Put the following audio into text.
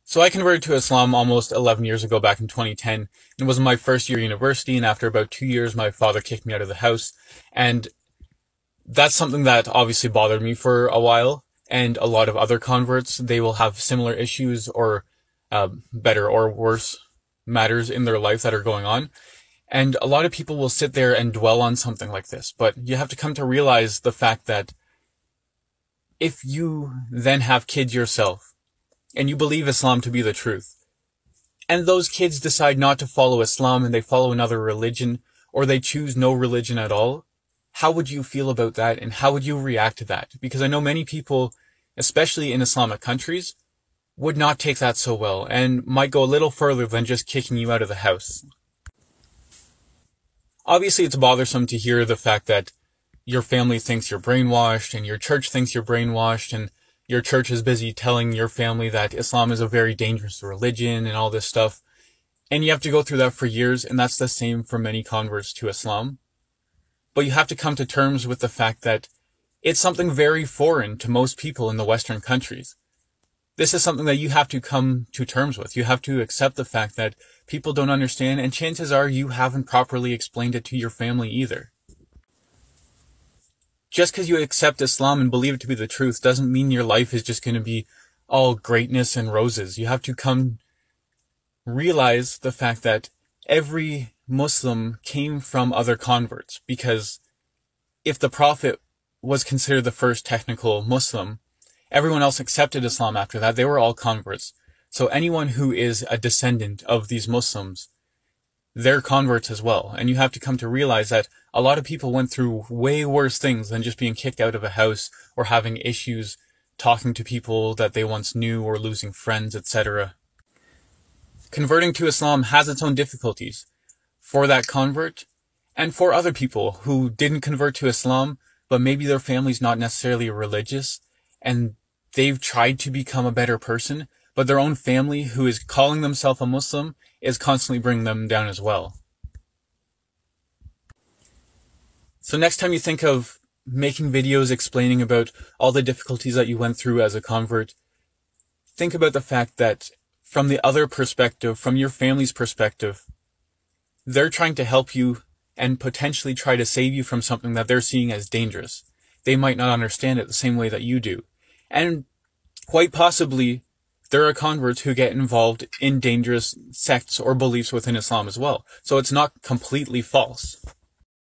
So I converted to Islam almost 11 years ago, back in 2010. And it was my first year of university, and after about 2 years, my father kicked me out of the house. And that's something that obviously bothered me for a while. And a lot of other converts, they will have similar issues or better or worse matters in their life that are going on. And a lot of people will sit there and dwell on something like this. But you have to come to realize the fact that if you then have kids yourself, and you believe Islam to be the truth, and those kids decide not to follow Islam and they follow another religion, or they choose no religion at all, how would you feel about that, and how would you react to that? Because I know many people, especially in Islamic countries, would not take that so well, and might go a little further than just kicking you out of the house. Obviously, it's bothersome to hear the fact that your family thinks you're brainwashed, and your church thinks you're brainwashed, and your church is busy telling your family that Islam is a very dangerous religion and all this stuff. And you have to go through that for years, and that's the same for many converts to Islam. But you have to come to terms with the fact that it's something very foreign to most people in the Western countries. This is something that you have to come to terms with. You have to accept the fact that people don't understand, and chances are you haven't properly explained it to your family either. Just because you accept Islam and believe it to be the truth doesn't mean your life is just going to be all greatness and roses. You have to come realize the fact that every Muslim came from other converts, because if the Prophet was considered the first technical Muslim, everyone else accepted Islam after that. They were all converts. So anyone who is a descendant of these Muslims, they're converts as well. And you have to come to realize that a lot of people went through way worse things than just being kicked out of a house or having issues talking to people that they once knew or losing friends, etc. Converting to Islam has its own difficulties for that convert and for other people who didn't convert to Islam, but maybe their family's not necessarily religious and they've tried to become a better person, but their own family, who is calling themselves a Muslim, is constantly bringing them down as well. So next time you think of making videos explaining about all the difficulties that you went through as a convert, think about the fact that from the other perspective, from your family's perspective, they're trying to help you and potentially try to save you from something that they're seeing as dangerous. They might not understand it the same way that you do. And quite possibly, there are converts who get involved in dangerous sects or beliefs within Islam as well. So it's not completely false.